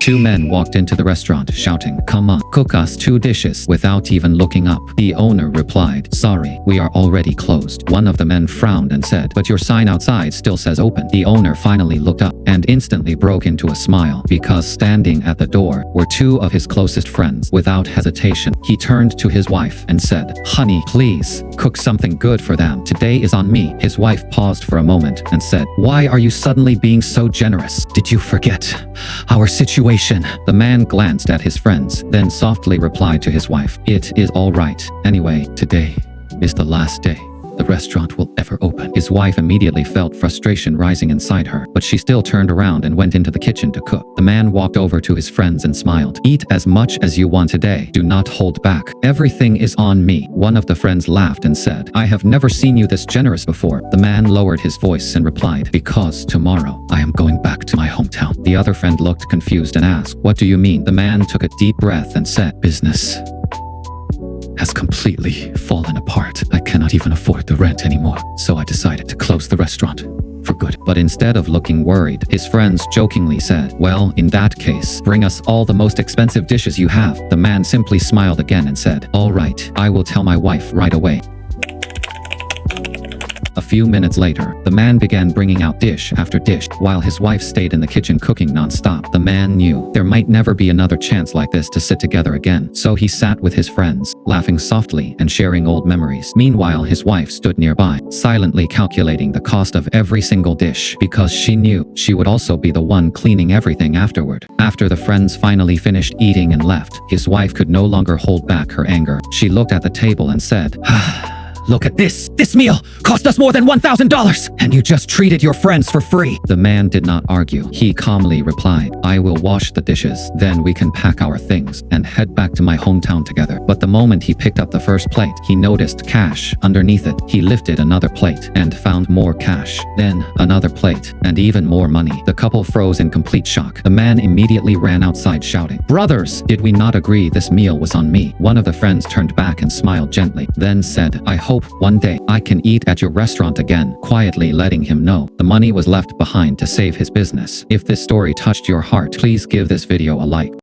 Two men walked into the restaurant shouting, "Come on, cook us 2 dishes," without even looking up. The owner replied, "Sorry, we are already closed." One of the men frowned and said, "But your sign outside still says open." The owner finally looked up and instantly broke into a smile because standing at the door were 2 of his closest friends. Without hesitation, he turned to his wife and said, "Honey, please, cook something good for them. Today is on me." His wife paused for a moment and said, "Why are you suddenly being so generous? Did you forget our situation?" The man glanced at his friends, then softly replied to his wife, "It is all right. Anyway, today is the last day the restaurant will ever open." His wife immediately felt frustration rising inside her, but she still turned around and went into the kitchen to cook. The man walked over to his friends and smiled. "Eat as much as you want today. Do not hold back. Everything is on me." One of the friends laughed and said, "I have never seen you this generous before." The man lowered his voice and replied, "Because tomorrow I am going back to my hometown." The other friend looked confused and asked, "What do you mean?" The man took a deep breath and said, "Business has completely fallen apart. I cannot even afford the rent anymore. So I decided to close the restaurant for good." But instead of looking worried, his friends jokingly said, "Well, in that case, bring us all the most expensive dishes you have." The man simply smiled again and said, "All right, I will tell my wife right away." A few minutes later, the man began bringing out dish after dish, while his wife stayed in the kitchen cooking non-stop. The man knew there might never be another chance like this to sit together again, so he sat with his friends, laughing softly and sharing old memories. Meanwhile, his wife stood nearby, silently calculating the cost of every single dish, because she knew she would also be the one cleaning everything afterward. After the friends finally finished eating and left, his wife could no longer hold back her anger. She looked at the table and said, "Look at this! This meal cost us more than $1,000! And you just treated your friends for free!" The man did not argue. He calmly replied, "I will wash the dishes, then we can pack our things and head back to my hometown together." But the moment he picked up the first plate, he noticed cash underneath it. He lifted another plate and found more cash, then another plate, and even more money. The couple froze in complete shock. The man immediately ran outside shouting, "Brothers, did we not agree this meal was on me?" One of the friends turned back and smiled gently, then said, "I hope one day I can eat at your restaurant again," quietly letting him know the money was left behind to save his business. If this story touched your heart, please give this video a like.